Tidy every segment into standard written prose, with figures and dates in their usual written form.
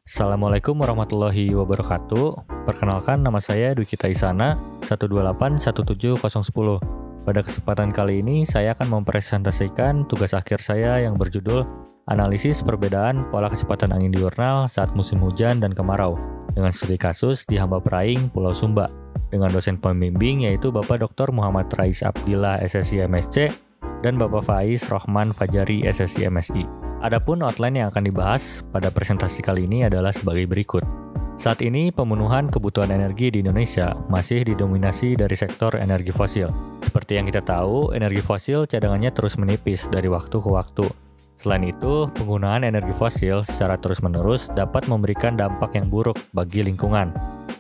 Assalamualaikum warahmatullahi wabarakatuh. Perkenalkan, nama saya Dwikita Isana 128-17010. Pada kesempatan kali ini saya akan mempresentasikan tugas akhir saya yang berjudul Analisis Perbedaan Pola Kecepatan Angin Diurnal saat musim hujan dan kemarau dengan studi kasus di Hamba Praing, Pulau Sumba dengan dosen pembimbing yaitu Bapak Dr. Muhammad Rais Abdillah SSI MSc dan Bapak Faiz Rohman Fajari SSI MSI. Adapun outline yang akan dibahas pada presentasi kali ini adalah sebagai berikut. Saat ini pemenuhan kebutuhan energi di Indonesia masih didominasi dari sektor energi fosil. Seperti yang kita tahu, energi fosil cadangannya terus menipis dari waktu ke waktu. Selain itu, penggunaan energi fosil secara terus-menerus dapat memberikan dampak yang buruk bagi lingkungan.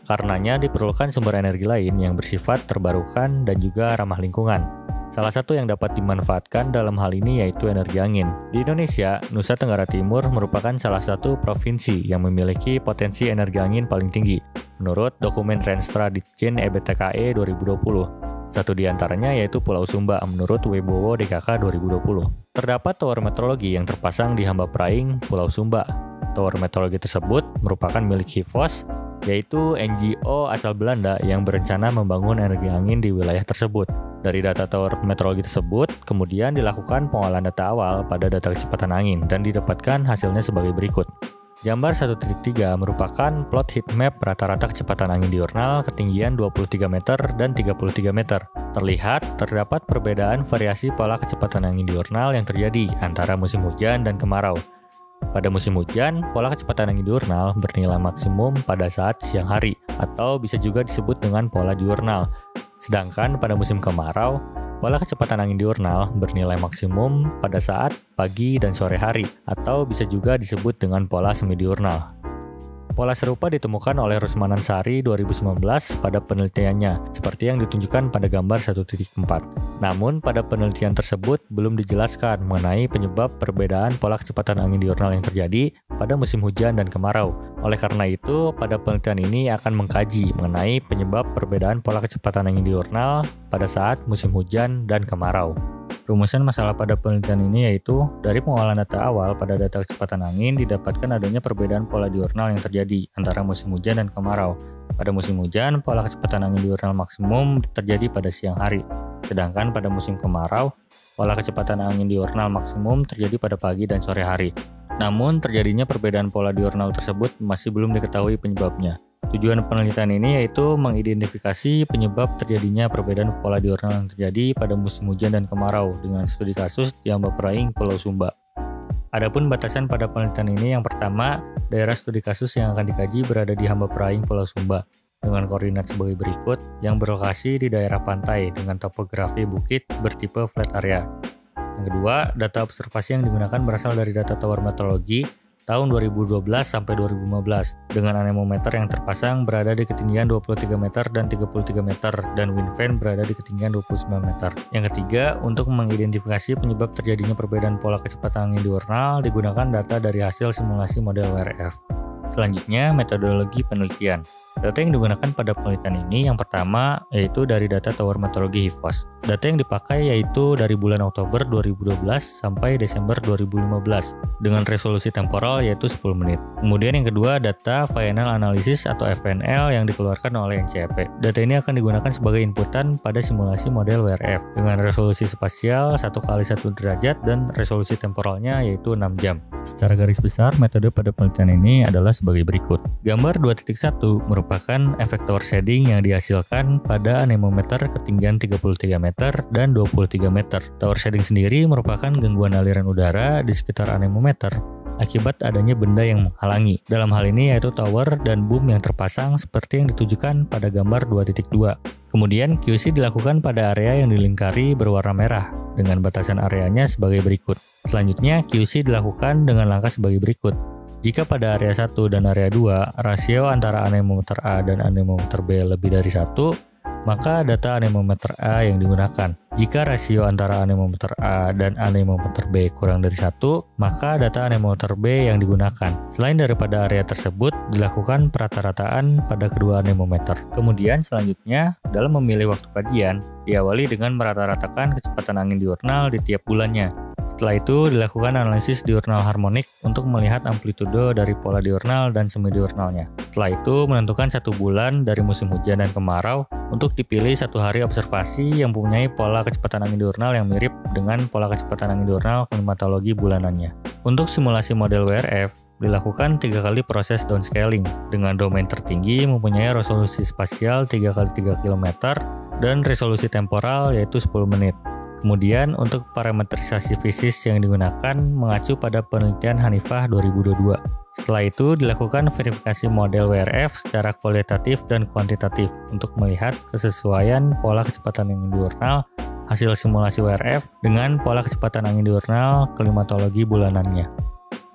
Karenanya diperlukan sumber energi lain yang bersifat terbarukan dan juga ramah lingkungan. Salah satu yang dapat dimanfaatkan dalam hal ini yaitu energi angin. Di Indonesia, Nusa Tenggara Timur merupakan salah satu provinsi yang memiliki potensi energi angin paling tinggi, menurut dokumen Renstra Ditjen EBTKE 2020. Satu di antaranya yaitu Pulau Sumba menurut Webowo DKK 2020. Terdapat tower meteorologi yang terpasang di Hamba Praing, Pulau Sumba. Tower meteorologi tersebut merupakan milik HIVOS, yaitu NGO asal Belanda yang berencana membangun energi angin di wilayah tersebut. Dari data tower meteorologi tersebut, kemudian dilakukan pengolahan data awal pada data kecepatan angin dan didapatkan hasilnya sebagai berikut. Gambar 1.3 merupakan plot heat map rata-rata kecepatan angin diurnal ketinggian 23 meter dan 33 meter. Terlihat terdapat perbedaan variasi pola kecepatan angin diurnal yang terjadi antara musim hujan dan kemarau. Pada musim hujan, pola kecepatan angin diurnal bernilai maksimum pada saat siang hari, atau bisa juga disebut dengan pola diurnal. Sedangkan pada musim kemarau, pola kecepatan angin diurnal bernilai maksimum pada saat pagi dan sore hari, atau bisa juga disebut dengan pola semi-diurnal. Pola serupa ditemukan oleh Rusmanan Sari 2019 pada penelitiannya, seperti yang ditunjukkan pada gambar 1.4. Namun, pada penelitian tersebut belum dijelaskan mengenai penyebab perbedaan pola kecepatan angin diurnal yang terjadi pada musim hujan dan kemarau. Oleh karena itu, pada penelitian ini akan mengkaji mengenai penyebab perbedaan pola kecepatan angin diurnal pada saat musim hujan dan kemarau. Rumusan masalah pada penelitian ini yaitu, dari pengolahan data awal pada data kecepatan angin didapatkan adanya perbedaan pola diurnal yang terjadi antara musim hujan dan kemarau. Pada musim hujan, pola kecepatan angin diurnal maksimum terjadi pada siang hari. Sedangkan pada musim kemarau, pola kecepatan angin diurnal maksimum terjadi pada pagi dan sore hari. Namun, terjadinya perbedaan pola diurnal tersebut masih belum diketahui penyebabnya. Tujuan penelitian ini yaitu mengidentifikasi penyebab terjadinya perbedaan pola diurnal yang terjadi pada musim hujan dan kemarau dengan studi kasus di Hamba Praing, Pulau Sumba. Adapun batasan pada penelitian ini yang pertama, daerah studi kasus yang akan dikaji berada di Hamba Praing, Pulau Sumba dengan koordinat sebagai berikut yang berlokasi di daerah pantai dengan topografi bukit bertipe flat area. Yang kedua, data observasi yang digunakan berasal dari data tower meteorologi tahun 2012 sampai 2015 dengan anemometer yang terpasang berada di ketinggian 23 meter dan 33 meter dan wind fan berada di ketinggian 29 meter. Yang ketiga, untuk mengidentifikasi penyebab terjadinya perbedaan pola kecepatan angin diurnal digunakan data dari hasil simulasi model WRF. Selanjutnya, metodologi penelitian. Data yang digunakan pada penelitian ini yang pertama yaitu dari data tower meteorologi HIVOS. Data yang dipakai yaitu dari bulan Oktober 2012 sampai Desember 2015 dengan resolusi temporal yaitu 10 menit. Kemudian yang kedua data final analysis atau FNL yang dikeluarkan oleh NCEP. Data ini akan digunakan sebagai inputan pada simulasi model WRF dengan resolusi spasial 1x1 derajat dan resolusi temporalnya yaitu 6 jam. Secara garis besar, metode pada penelitian ini adalah sebagai berikut. Gambar 2.1 merupakan efek tower shading yang dihasilkan pada anemometer ketinggian 33 meter dan 23 meter. Tower shading sendiri merupakan gangguan aliran udara di sekitar anemometer akibat adanya benda yang menghalangi. Dalam hal ini yaitu tower dan boom yang terpasang seperti yang ditujukan pada gambar 2.2. Kemudian QC dilakukan pada area yang dilingkari berwarna merah dengan batasan areanya sebagai berikut. Selanjutnya, QC dilakukan dengan langkah sebagai berikut. Jika pada area 1 dan area 2, rasio antara anemometer A dan anemometer B lebih dari 1, maka data anemometer A yang digunakan. Jika rasio antara anemometer A dan anemometer B kurang dari 1, maka data anemometer B yang digunakan. Selain daripada area tersebut, dilakukan perata-rataan pada kedua anemometer. Kemudian selanjutnya, dalam memilih waktu kajian, diawali dengan merata-ratakan kecepatan angin diurnal di tiap bulannya. Setelah itu dilakukan analisis diurnal harmonik untuk melihat amplitudo dari pola diurnal dan semidiurnalnya. Setelah itu menentukan 1 bulan dari musim hujan dan kemarau untuk dipilih 1 hari observasi yang mempunyai pola kecepatan angin diurnal yang mirip dengan pola kecepatan angin diurnal klimatologi bulanannya. Untuk simulasi model WRF, dilakukan 3 kali proses downscaling dengan domain tertinggi mempunyai resolusi spasial 3x3 km dan resolusi temporal yaitu 10 menit. Kemudian untuk parametrisasi fisis yang digunakan mengacu pada penelitian Hanifah 2022. Setelah itu dilakukan verifikasi model WRF secara kualitatif dan kuantitatif untuk melihat kesesuaian pola kecepatan angin diurnal hasil simulasi WRF dengan pola kecepatan angin diurnal klimatologi bulanannya.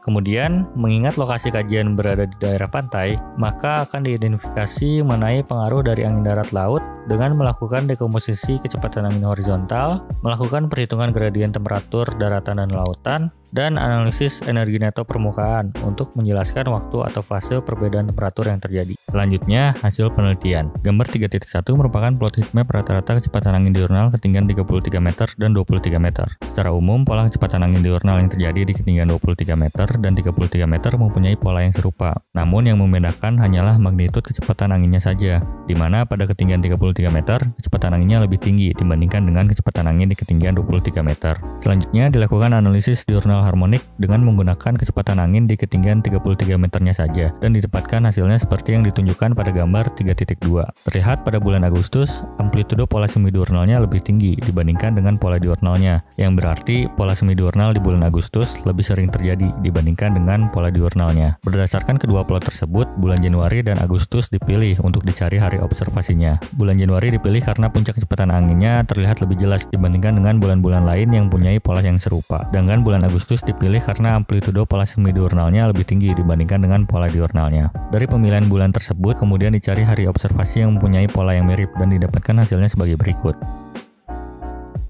Kemudian, mengingat lokasi kajian berada di daerah pantai, maka akan diidentifikasi mengenai pengaruh dari angin darat laut dengan melakukan dekomposisi kecepatan angin horizontal, melakukan perhitungan gradien temperatur daratan dan lautan, dan analisis energi neto permukaan untuk menjelaskan waktu atau fase perbedaan temperatur yang terjadi. Selanjutnya, hasil penelitian. Gambar 3.1 merupakan plot heatmap rata-rata kecepatan angin diurnal ketinggian 33 meter dan 23 meter. Secara umum, pola kecepatan angin diurnal yang terjadi di ketinggian 23 meter dan 33 meter mempunyai pola yang serupa. Namun yang membedakan hanyalah magnitud kecepatan anginnya saja, di mana pada ketinggian 33 meter, kecepatan anginnya lebih tinggi dibandingkan dengan kecepatan angin di ketinggian 23 meter. Selanjutnya, dilakukan analisis diurnal harmonik dengan menggunakan kecepatan angin di ketinggian 33 meternya saja dan didapatkan hasilnya seperti yang ditunjukkan pada gambar 3.2. Terlihat pada bulan Agustus, amplitudo pola semidiurnalnya lebih tinggi dibandingkan dengan pola diurnalnya, yang berarti pola semidiurnal di bulan Agustus lebih sering terjadi dibandingkan dengan pola diurnalnya. Berdasarkan kedua plot tersebut, bulan Januari dan Agustus dipilih untuk dicari hari observasinya. Bulan Januari dipilih karena puncak kecepatan anginnya terlihat lebih jelas dibandingkan dengan bulan-bulan lain yang mempunyai pola yang serupa. Sedangkan bulan Agustus dipilih karena amplitudo pola semidiurnalnya lebih tinggi dibandingkan dengan pola diurnalnya. Dari pemilihan bulan tersebut, kemudian dicari hari observasi yang mempunyai pola yang mirip dan didapatkan hasilnya sebagai berikut.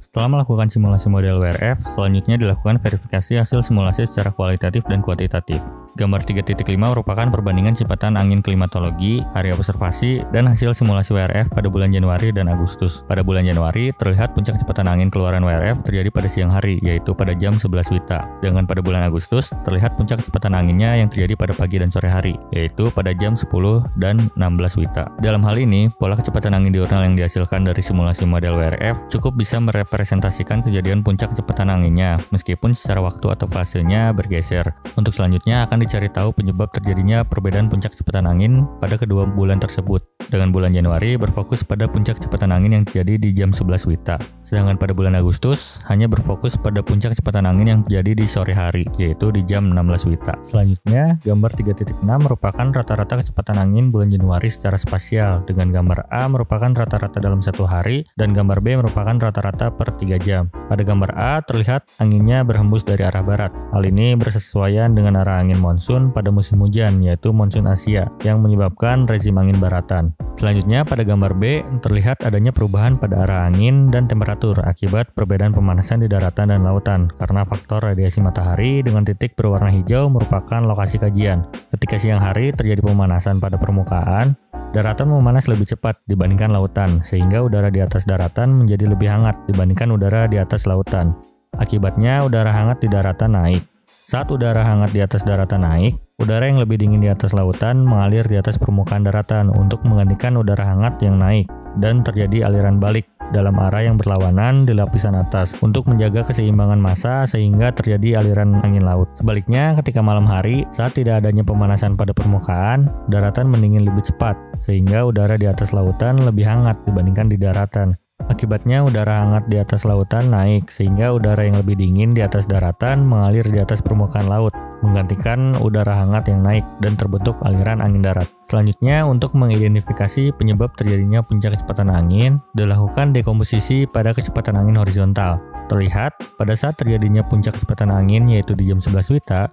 Setelah melakukan simulasi model WRF, selanjutnya dilakukan verifikasi hasil simulasi secara kualitatif dan kuantitatif. Gambar 3.5 merupakan perbandingan kecepatan angin klimatologi, hari observasi, dan hasil simulasi WRF pada bulan Januari dan Agustus. Pada bulan Januari, terlihat puncak kecepatan angin keluaran WRF terjadi pada siang hari, yaitu pada jam 11 WITA. Sedangkan pada bulan Agustus, terlihat puncak kecepatan anginnya yang terjadi pada pagi dan sore hari, yaitu pada jam 10 dan 16 WITA. Dalam hal ini, pola kecepatan angin diurnal yang dihasilkan dari simulasi model WRF cukup bisa merepresentasikan kejadian puncak kecepatan anginnya, meskipun secara waktu atau fasenya bergeser. Untuk selanjutnya akan dicari tahu penyebab terjadinya perbedaan puncak kecepatan angin pada kedua bulan tersebut. Dengan bulan Januari berfokus pada puncak kecepatan angin yang terjadi di jam 11 WITA. Sedangkan pada bulan Agustus hanya berfokus pada puncak kecepatan angin yang terjadi di sore hari, yaitu di jam 16 WITA. Selanjutnya, gambar 3.6 merupakan rata-rata kecepatan angin bulan Januari secara spasial, dengan gambar A merupakan rata-rata dalam 1 hari dan gambar B merupakan rata-rata per 3 jam. Pada gambar A terlihat anginnya berhembus dari arah barat. Hal ini bersesuaian dengan arah angin monsun pada musim hujan, yaitu monsun Asia, yang menyebabkan rezim angin baratan. Selanjutnya, pada gambar B, terlihat adanya perubahan pada arah angin dan temperatur akibat perbedaan pemanasan di daratan dan lautan karena faktor radiasi matahari dengan titik berwarna hijau merupakan lokasi kajian. Ketika siang hari terjadi pemanasan pada permukaan, daratan memanas lebih cepat dibandingkan lautan, sehingga udara di atas daratan menjadi lebih hangat dibandingkan udara di atas lautan. Akibatnya, udara hangat di daratan naik. Saat udara hangat di atas daratan naik, udara yang lebih dingin di atas lautan mengalir di atas permukaan daratan untuk menggantikan udara hangat yang naik, dan terjadi aliran balik dalam arah yang berlawanan di lapisan atas untuk menjaga keseimbangan massa sehingga terjadi aliran angin laut. Sebaliknya, ketika malam hari, saat tidak adanya pemanasan pada permukaan, daratan mendingin lebih cepat, sehingga udara di atas lautan lebih hangat dibandingkan di daratan. Akibatnya udara hangat di atas lautan naik, sehingga udara yang lebih dingin di atas daratan mengalir di atas permukaan laut, menggantikan udara hangat yang naik dan terbentuk aliran angin darat. Selanjutnya, untuk mengidentifikasi penyebab terjadinya puncak kecepatan angin, dilakukan dekomposisi pada kecepatan angin horizontal. Terlihat, pada saat terjadinya puncak kecepatan angin yaitu di jam 11 WITA,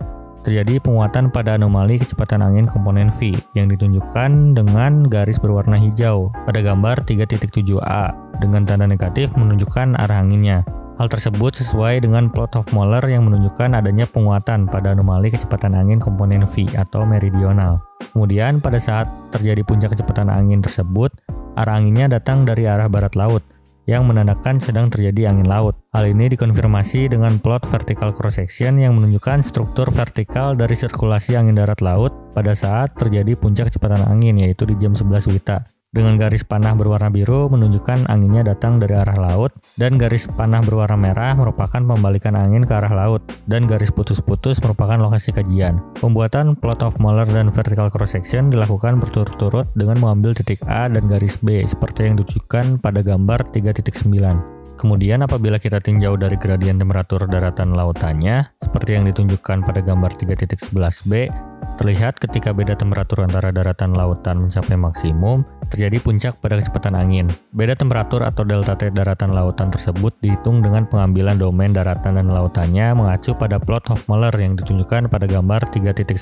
terjadi penguatan pada anomali kecepatan angin komponen V yang ditunjukkan dengan garis berwarna hijau pada gambar 3.7a dengan tanda negatif menunjukkan arah anginnya. Hal tersebut sesuai dengan plot Hofmöller yang menunjukkan adanya penguatan pada anomali kecepatan angin komponen V atau meridional. Kemudian pada saat terjadi puncak kecepatan angin tersebut, arah anginnya datang dari arah barat laut, yang menandakan sedang terjadi angin laut. Hal ini dikonfirmasi dengan plot vertical cross section yang menunjukkan struktur vertikal dari sirkulasi angin darat laut pada saat terjadi puncak kecepatan angin, yaitu di jam 11 WITA. Dengan garis panah berwarna biru menunjukkan anginnya datang dari arah laut, dan garis panah berwarna merah merupakan pembalikan angin ke arah laut, dan garis putus-putus merupakan lokasi kajian. Pembuatan plot of Mueller dan vertical cross section dilakukan berturut-turut dengan mengambil titik A dan garis B seperti yang ditunjukkan pada gambar 3.9. Kemudian apabila kita tinjau dari gradien temperatur daratan lautannya, seperti yang ditunjukkan pada gambar 3.11b, terlihat ketika beda temperatur antara daratan lautan mencapai maksimum, terjadi puncak pada kecepatan angin. Beda temperatur atau delta T daratan lautan tersebut dihitung dengan pengambilan domain daratan dan lautannya mengacu pada plot Hofmüller yang ditunjukkan pada gambar 3.10.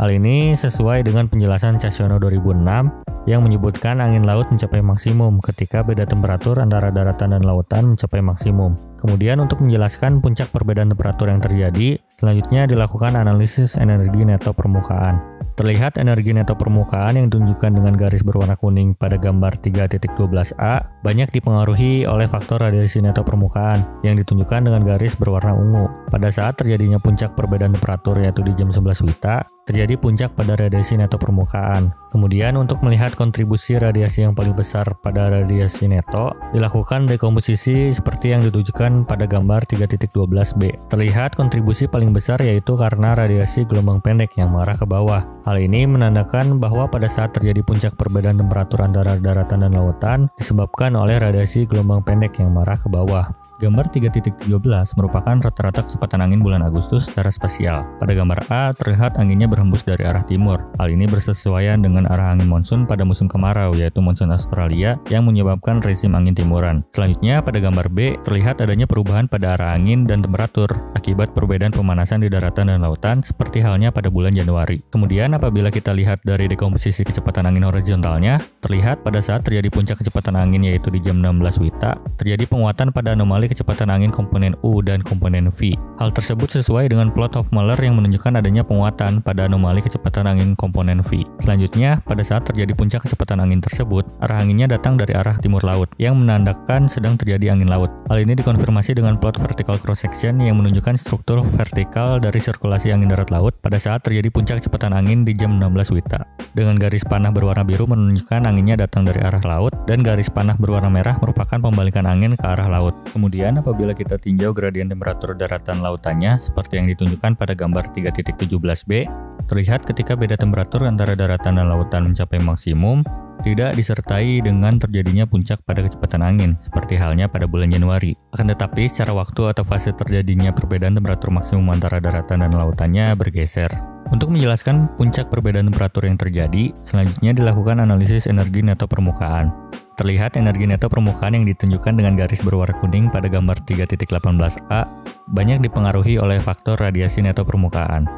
Hal ini sesuai dengan penjelasan Casiono 2006 yang menyebutkan angin laut mencapai maksimum ketika beda temperatur antara daratan dan lautan mencapai maksimum. Kemudian untuk menjelaskan puncak perbedaan temperatur yang terjadi, selanjutnya dilakukan analisis energi neto permukaan. Terlihat energi neto permukaan yang ditunjukkan dengan garis berwarna kuning pada gambar 3.12a banyak dipengaruhi oleh faktor radiasi neto permukaan yang ditunjukkan dengan garis berwarna ungu. Pada saat terjadinya puncak perbedaan temperatur yaitu di jam 11 WITA, terjadi puncak pada radiasi neto permukaan. Kemudian untuk melihat kontribusi radiasi yang paling besar pada radiasi neto, dilakukan dekomposisi seperti yang ditunjukkan pada gambar 3.12b. Terlihat kontribusi paling besar yaitu karena radiasi gelombang pendek yang mengarah ke bawah. Hal ini menandakan bahwa pada saat terjadi puncak perbedaan temperatur antara daratan dan lautan disebabkan oleh radiasi gelombang pendek yang mengarah ke bawah. Gambar 3.13 merupakan rata-rata kecepatan angin bulan Agustus secara spasial. Pada gambar A, terlihat anginnya berhembus dari arah timur. Hal ini bersesuaian dengan arah angin monsun pada musim kemarau, yaitu monsun Australia yang menyebabkan rezim angin timuran. Selanjutnya, pada gambar B, terlihat adanya perubahan pada arah angin dan temperatur akibat perbedaan pemanasan di daratan dan lautan seperti halnya pada bulan Januari. Kemudian, apabila kita lihat dari dekomposisi kecepatan angin horizontalnya, terlihat pada saat terjadi puncak kecepatan angin yaitu di jam 16 WITA, terjadi penguatan pada anomali kecepatan angin komponen U dan komponen V. Hal tersebut sesuai dengan plot Hofmüller yang menunjukkan adanya penguatan pada anomali kecepatan angin komponen V. Selanjutnya, pada saat terjadi puncak kecepatan angin tersebut, arah anginnya datang dari arah timur laut, yang menandakan sedang terjadi angin laut. Hal ini dikonfirmasi dengan plot vertical cross section yang menunjukkan struktur vertikal dari sirkulasi angin darat laut pada saat terjadi puncak kecepatan angin di jam 16 WITA. Dengan garis panah berwarna biru menunjukkan anginnya datang dari arah laut, dan garis panah berwarna merah merupakan pembalikan angin ke arah laut. Kemudian apabila kita tinjau gradien temperatur daratan lautannya seperti yang ditunjukkan pada gambar 3.17b, terlihat ketika beda temperatur antara daratan dan lautan mencapai maksimum, tidak disertai dengan terjadinya puncak pada kecepatan angin, seperti halnya pada bulan Januari. Akan tetapi, secara waktu atau fase terjadinya perbedaan temperatur maksimum antara daratan dan lautannya bergeser. Untuk menjelaskan puncak perbedaan temperatur yang terjadi, selanjutnya dilakukan analisis energi neto permukaan. Terlihat energi neto permukaan yang ditunjukkan dengan garis berwarna kuning pada gambar 3.18a banyak dipengaruhi oleh faktor radiasi neto permukaan.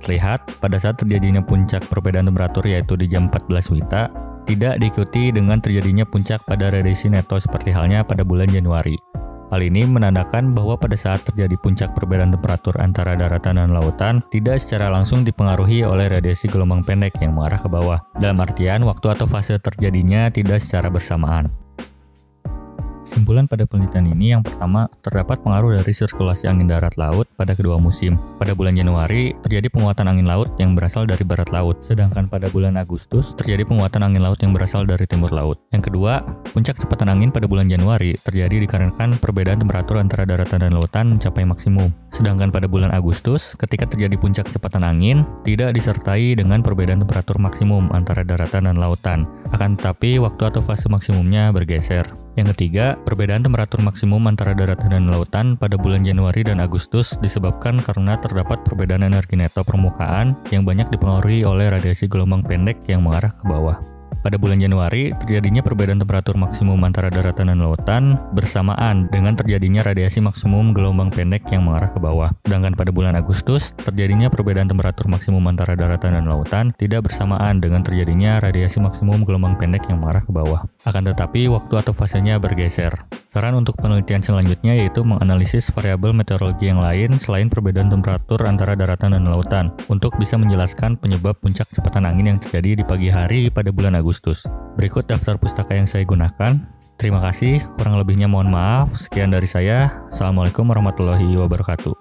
Terlihat pada saat terjadinya puncak perbedaan temperatur yaitu di jam 14 WITA, tidak diikuti dengan terjadinya puncak pada radiasi neto seperti halnya pada bulan Januari. Hal ini menandakan bahwa pada saat terjadi puncak perbedaan temperatur antara daratan dan lautan tidak secara langsung dipengaruhi oleh radiasi gelombang pendek yang mengarah ke bawah. Dalam artian, waktu atau fase terjadinya tidak secara bersamaan. Kesimpulan pada penelitian ini yang pertama, terdapat pengaruh dari sirkulasi angin darat laut pada kedua musim. Pada bulan Januari, terjadi penguatan angin laut yang berasal dari barat laut, sedangkan pada bulan Agustus, terjadi penguatan angin laut yang berasal dari timur laut. Yang kedua, puncak kecepatan angin pada bulan Januari terjadi dikarenakan perbedaan temperatur antara daratan dan lautan mencapai maksimum. Sedangkan pada bulan Agustus, ketika terjadi puncak kecepatan angin, tidak disertai dengan perbedaan temperatur maksimum antara daratan dan lautan. Akan tetapi, waktu atau fase maksimumnya bergeser. Yang ketiga, perbedaan temperatur maksimum antara daratan dan lautan pada bulan Januari dan Agustus disebabkan karena terdapat perbedaan energi neto permukaan yang banyak dipengaruhi oleh radiasi gelombang pendek yang mengarah ke bawah. Pada bulan Januari, terjadinya perbedaan temperatur maksimum antara daratan dan lautan bersamaan dengan terjadinya radiasi maksimum gelombang pendek yang mengarah ke bawah. Sedangkan pada bulan Agustus, terjadinya perbedaan temperatur maksimum antara daratan dan lautan tidak bersamaan dengan terjadinya radiasi maksimum gelombang pendek yang mengarah ke bawah. Akan tetapi, waktu atau fasenya bergeser. Saran untuk penelitian selanjutnya yaitu menganalisis variabel meteorologi yang lain selain perbedaan temperatur antara daratan dan lautan untuk bisa menjelaskan penyebab puncak kecepatan angin yang terjadi di pagi hari pada bulan Agustus. Berikut daftar pustaka yang saya gunakan. Terima kasih, kurang lebihnya mohon maaf. Sekian dari saya. Assalamualaikum warahmatullahi wabarakatuh.